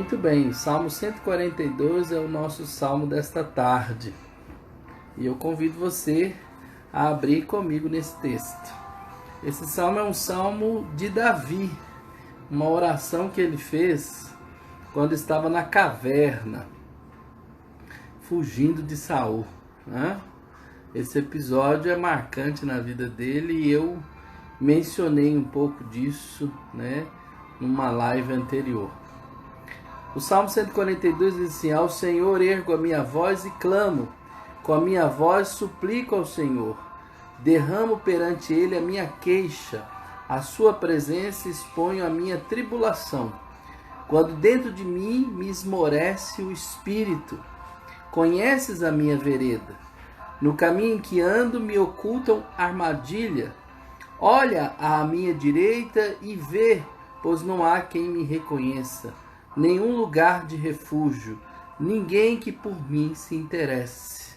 Muito bem, o Salmo 142 é o nosso salmo desta tarde. E eu convido você a abrir comigo nesse texto. Esse salmo é um salmo de Davi, uma oração que ele fez quando estava na caverna, fugindo de Saul, né? Esse episódio é marcante na vida dele e eu mencionei um pouco disso, né, numa live anterior. O Salmo 142 diz assim: ao Senhor ergo a minha voz e clamo, com a minha voz suplico ao Senhor. Derramo perante Ele a minha queixa, à sua presença exponho a minha tribulação. Quando dentro de mim me esmorece o espírito, conheces a minha vereda. No caminho em que ando me ocultam armadilha. Olha à minha direita e vê, pois não há quem me reconheça. Nenhum lugar de refúgio, ninguém que por mim se interesse.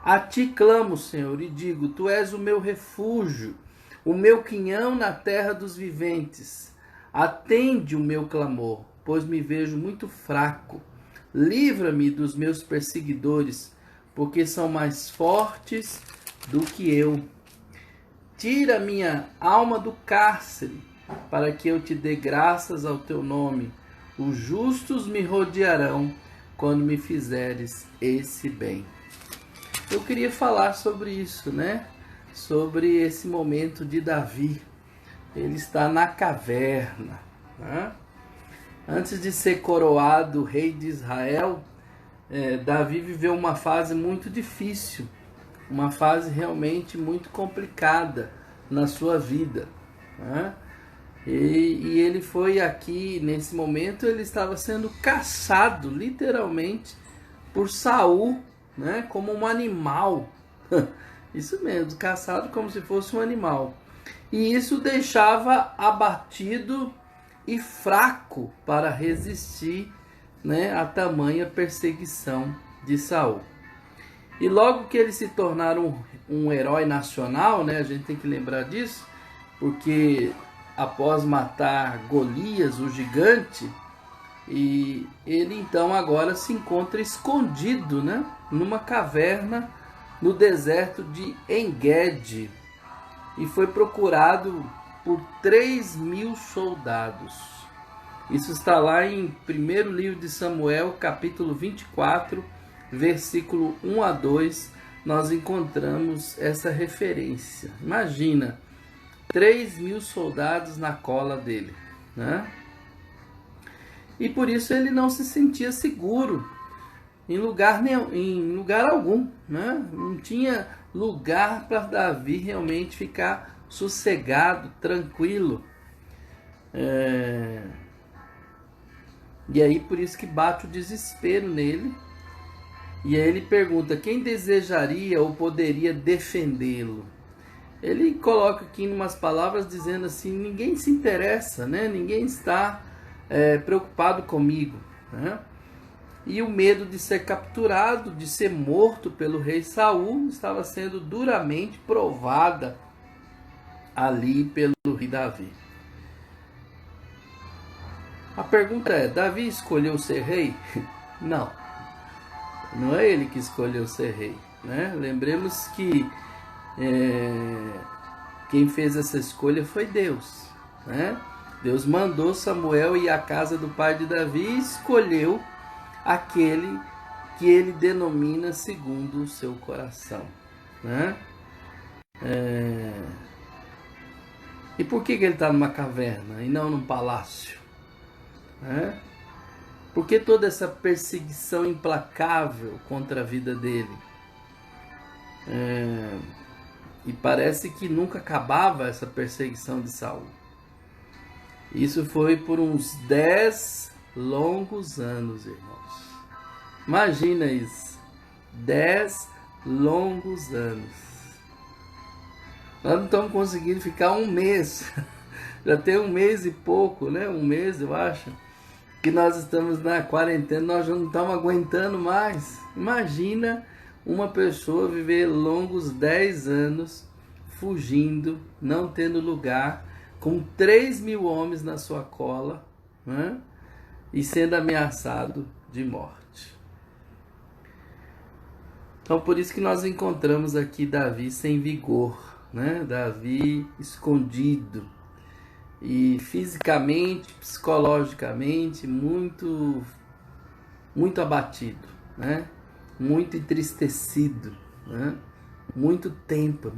A ti clamo, Senhor, e digo: tu és o meu refúgio, o meu quinhão na terra dos viventes. Atende o meu clamor, pois me vejo muito fraco. Livra-me dos meus perseguidores, porque são mais fortes do que eu. Tira minha alma do cárcere, para que eu te dê graças ao teu nome. Os justos me rodearão quando me fizeres esse bem. Eu queria falar sobre isso, né? Sobre esse momento de Davi. Ele está na caverna, né? Antes de ser coroado rei de Israel, Davi viveu uma fase muito difícil, uma fase realmente muito complicada na sua vida, né? E ele foi aqui, nesse momento, ele estava sendo caçado, literalmente, por Saul, né, como um animal. Isso mesmo, caçado como se fosse um animal. E isso o deixava abatido e fraco para resistir, né, a tamanha perseguição de Saul. E logo que ele se tornar um herói nacional, né, a gente tem que lembrar disso, porque após matar Golias, o gigante, e ele então agora se encontra escondido, né, numa caverna no deserto de En-Gedi, e foi procurado por 3.000 soldados. Isso está lá em 1º livro de Samuel, capítulo 24, versículo 1 a 2, nós encontramos essa referência. Imagina, 3.000 soldados na cola dele, né? E por isso ele não se sentia seguro em lugar algum, né? Não tinha lugar para Davi realmente ficar sossegado, tranquilo. E aí por isso que bate o desespero nele. E aí ele pergunta: quem desejaria ou poderia defendê-lo? Ele coloca aqui em umas palavras dizendo assim: ninguém se interessa, né? Ninguém está preocupado comigo, né? E o medo de ser capturado, de ser morto pelo rei Saul, estava sendo duramente provada ali pelo rei Davi. A pergunta é: Davi escolheu ser rei? Não, não é ele que escolheu ser rei, né? Lembremos que quem fez essa escolha foi Deus, né? Deus mandou Samuel ir à casa do pai de Davi e escolheu aquele que ele denomina segundo o seu coração, né? E por que ele está numa caverna e não num palácio, né? Por que toda essa perseguição implacável contra a vida dele? E parece que nunca acabava essa perseguição de Saul. Isso foi por uns 10 longos anos, irmãos. Imagina isso. 10 longos anos. Nós não estamos conseguindo ficar um mês. Já tem um mês e pouco, né? Um mês, eu acho, que nós estamos na quarentena. Nós já não estamos aguentando mais. Imagina uma pessoa viver longos 10 anos fugindo, não tendo lugar, com 3.000 homens na sua cola, né? e sendo ameaçado de morte. Então por isso que nós encontramos aqui Davi sem vigor, né? Davi escondido e fisicamente, psicologicamente muito abatido, né? Muito entristecido, né? Muito tempo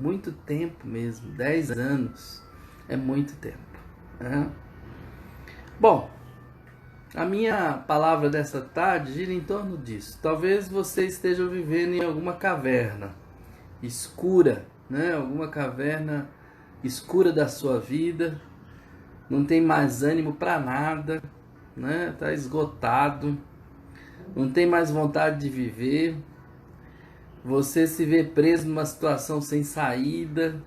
mesmo, 10 anos é muito tempo, né? Bom, a minha palavra dessa tarde gira em torno disso. Talvez você esteja vivendo em alguma caverna escura, né? Alguma caverna escura da sua vida, não tem mais ânimo para nada, né? Está esgotado, não tem mais vontade de viver, você se vê preso numa situação sem saída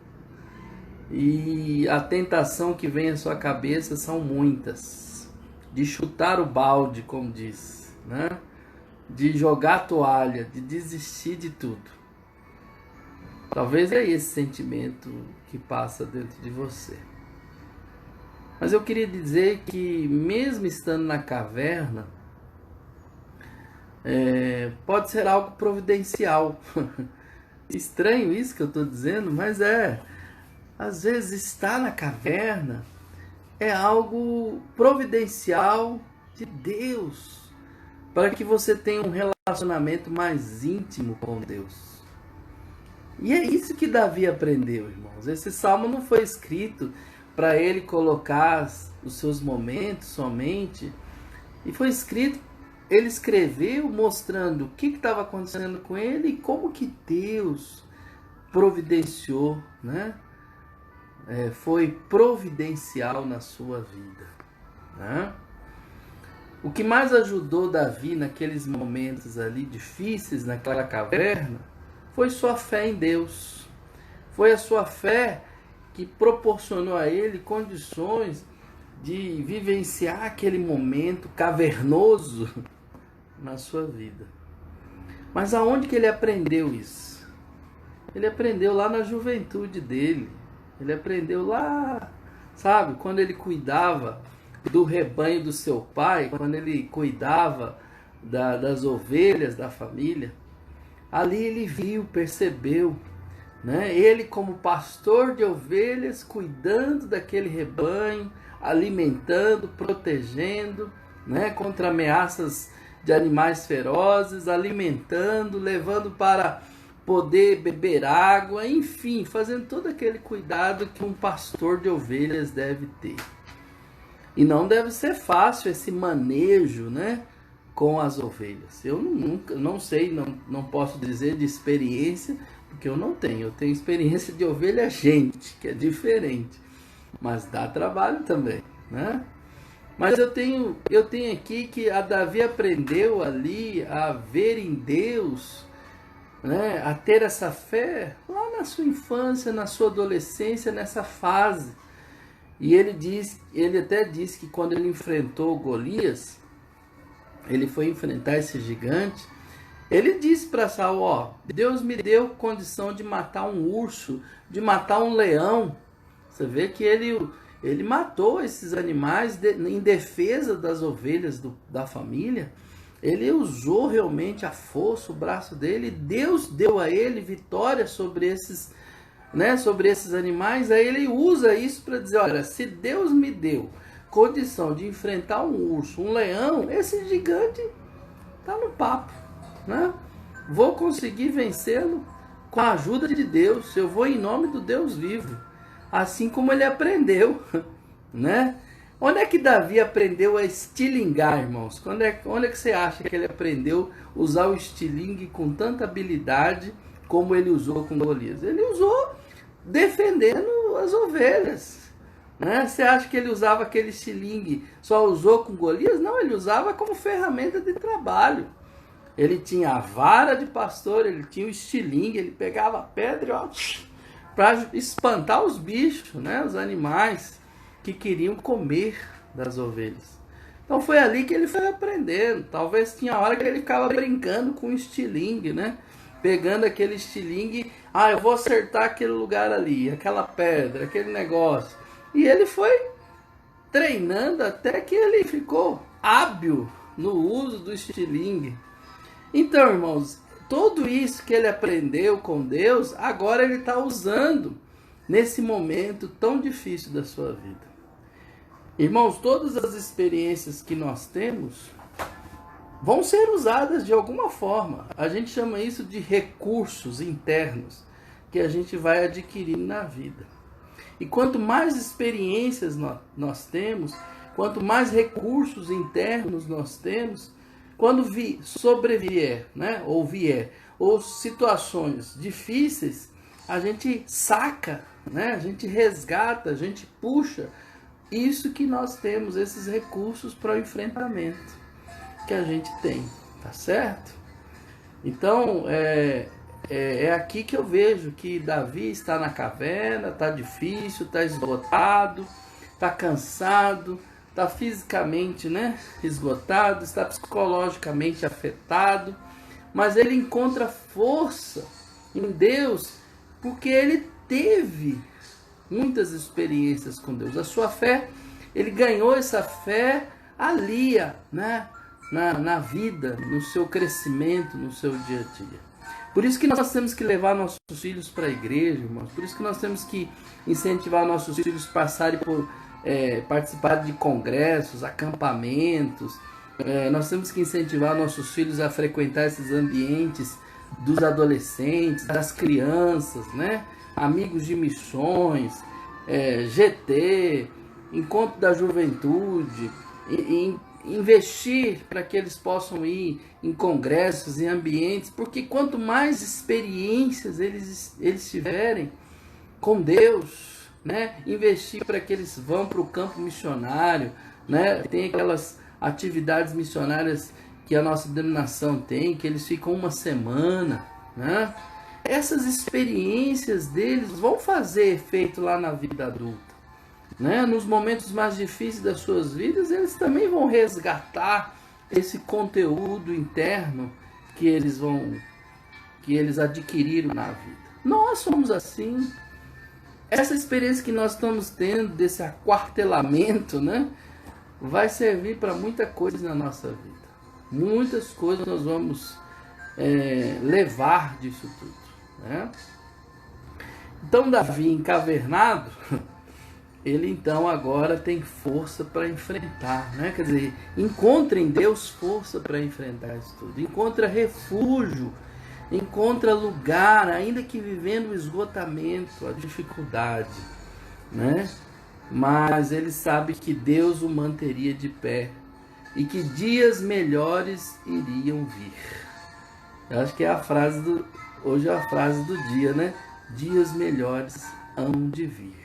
e a tentação que vem à sua cabeça são muitas, de chutar o balde, como diz, né? De jogar a toalha, de desistir de tudo. Talvez é esse sentimento que passa dentro de você. Mas eu queria dizer que mesmo estando na caverna, pode ser algo providencial. Estranho isso que eu estou dizendo, mas às vezes estar na caverna é algo providencial de Deus, para que você tenha um relacionamento mais íntimo com Deus. E é isso que Davi aprendeu, irmãos. Esse salmo não foi escrito para ele colocar os seus momentos somente, e foi escrito, ele escreveu mostrando o que estava acontecendo com ele e como que Deus providenciou, né? Foi providencial na sua vida, né? O que mais ajudou Davi naqueles momentos ali difíceis, naquela caverna, foi sua fé em Deus. Foi a sua fé que proporcionou a ele condições de vivenciar aquele momento cavernoso na sua vida. Mas aonde que ele aprendeu isso? Ele aprendeu lá na juventude dele. Ele aprendeu lá, sabe, quando ele cuidava do rebanho do seu pai, quando ele cuidava das ovelhas da família. Ali ele viu, percebeu, né? Ele como pastor de ovelhas, cuidando daquele rebanho, alimentando, protegendo, né? Contra ameaças de animais ferozes, alimentando, levando para poder beber água, enfim, fazendo todo aquele cuidado que um pastor de ovelhas deve ter. E não deve ser fácil esse manejo, né, com as ovelhas. Eu não sei, não posso dizer de experiência, porque eu não tenho. Eu tenho experiência de ovelha gente, que é diferente, mas dá trabalho também, né? Mas eu tenho aqui que a Davi aprendeu ali a ver em Deus, né, a ter essa fé lá na sua infância, na sua adolescência, nessa fase. E ele até diz que quando ele enfrentou Golias, ele foi enfrentar esse gigante, ele disse para Saul, ó, Deus me deu condição de matar um urso, de matar um leão. Você vê que ele matou esses animais em defesa das ovelhas da família. Ele usou realmente a força, o braço dele. Deus deu a ele vitória sobre esses, né, sobre esses animais. Aí ele usa isso para dizer, olha, se Deus me deu condição de enfrentar um urso, um leão, esse gigante está no papo, né? Vou conseguir vencê-lo com a ajuda de Deus. Eu vou em nome do Deus vivo, assim como ele aprendeu, né? Onde é que Davi aprendeu a estilingar, irmãos? Onde é que você acha que ele aprendeu a usar o estilingue com tanta habilidade como ele usou com Golias? Ele usou defendendo as ovelhas, né? Você acha que ele usava aquele estilingue, só usou com Golias? Não, ele usava como ferramenta de trabalho. Ele tinha a vara de pastor, ele tinha o estilingue, ele pegava a pedra para espantar os bichos, né? Os animais que queriam comer das ovelhas. Então foi ali que ele foi aprendendo. Talvez tinha hora que ele ficava brincando com o estilingue, né? Pegando aquele estilingue, eu vou acertar aquele lugar ali, aquela pedra, aquele negócio. E ele foi treinando até que ele ficou hábil no uso do estilingue. Então, irmãos, tudo isso que ele aprendeu com Deus, agora ele está usando nesse momento tão difícil da sua vida. Irmãos, todas as experiências que nós temos vão ser usadas de alguma forma. A gente chama isso de recursos internos que a gente vai adquirindo na vida. E quanto mais experiências nós temos, quanto mais recursos internos nós temos, quando sobrevier, né, ou vier, ou situações difíceis, a gente saca, né, a gente resgata, a gente puxa isso que nós temos, esses recursos para o enfrentamento que a gente tem, tá certo? Então, é aqui que eu vejo que Davi está na caverna, está difícil, está esgotado, está cansado, está fisicamente, né, esgotado, está psicologicamente afetado, mas ele encontra força em Deus porque ele teve muitas experiências com Deus. A sua fé, ele ganhou essa fé ali, né, na vida, no seu crescimento, no seu dia a dia. Por isso que nós temos que levar nossos filhos para a igreja, irmãos. Por isso que nós temos que incentivar nossos filhos a passarem por participar de congressos, acampamentos. Nós temos que incentivar nossos filhos a frequentar esses ambientes dos adolescentes, das crianças, né? Amigos de missões, GT, Encontro da Juventude, investir para que eles possam ir em congressos, em ambientes, porque quanto mais experiências eles tiverem com Deus, né? Investir para que eles vão para o campo missionário, né? Tem aquelas atividades missionárias que a nossa denominação tem, que eles ficam uma semana, né? Essas experiências deles vão fazer efeito lá na vida adulta, né? Nos momentos mais difíceis das suas vidas, eles também vão resgatar esse conteúdo interno que eles adquiriram na vida. Nós somos assim. Essa experiência que nós estamos tendo desse aquartelamento, né, vai servir para muita coisa na nossa vida. Muitas coisas nós vamos levar disso tudo, né? Então Davi, encavernado, ele então agora tem força para enfrentar, né? Quer dizer, encontra em Deus força para enfrentar isso tudo. Encontra refúgio, encontra lugar, ainda que vivendo o esgotamento, a dificuldade, né? Mas ele sabe que Deus o manteria de pé e que dias melhores iriam vir. Eu acho que é hoje é a frase do dia, né? Dias melhores hão de vir.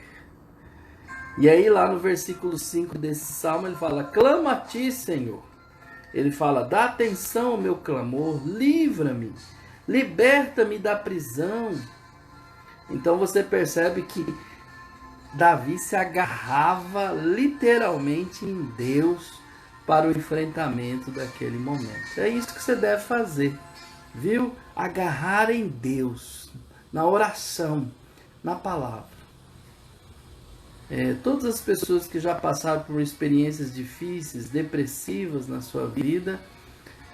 E aí lá no versículo 5 desse salmo ele fala: clama a ti, Senhor. Ele fala: dá atenção ao meu clamor, livra-me, liberta-me da prisão. Então você percebe que Davi se agarrava literalmente em Deus para o enfrentamento daquele momento. É isso que você deve fazer, viu? Agarrar em Deus, na oração, na palavra. Todas as pessoas que já passaram por experiências difíceis, depressivas na sua vida,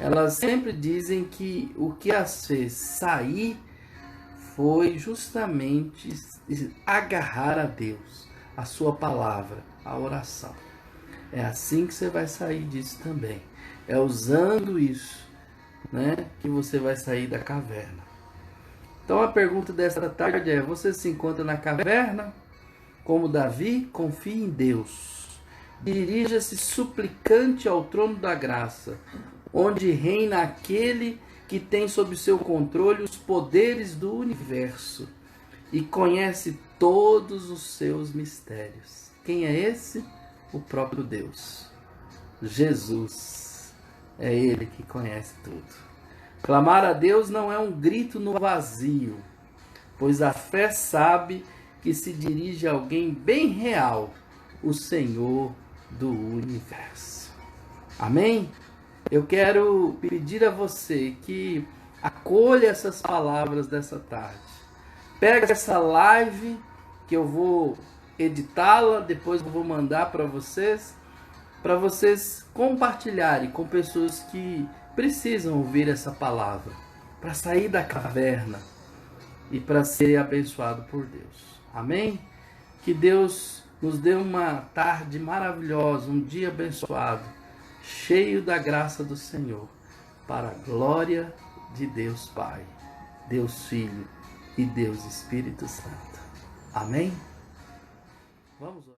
elas sempre dizem que o que as fez sair foi justamente agarrar a Deus, a sua palavra, a oração. É assim que você vai sair disso também. É usando isso, né, que você vai sair da caverna. Então a pergunta desta tarde é: você se encontra na caverna? Como Davi, confie em Deus. Dirija-se suplicante ao trono da graça, onde reina aquele que tem sob seu controle os poderes do universo e conhece todos os seus mistérios. Quem é esse? O próprio Deus. Jesus. É Ele que conhece tudo. Clamar a Deus não é um grito no vazio, pois a fé sabe que se dirige a alguém bem real, o Senhor do universo. Amém? Eu quero pedir a você que acolha essas palavras dessa tarde. Pega essa live que eu vou editá-la, depois eu vou mandar para vocês, para vocês compartilharem com pessoas que precisam ouvir essa palavra, para sair da caverna e para ser abençoado por Deus. Amém? Que Deus nos dê uma tarde maravilhosa, um dia abençoado, cheio da graça do Senhor, para a glória de Deus Pai, Deus Filho e Deus Espírito Santo. Amém? Vamos orar.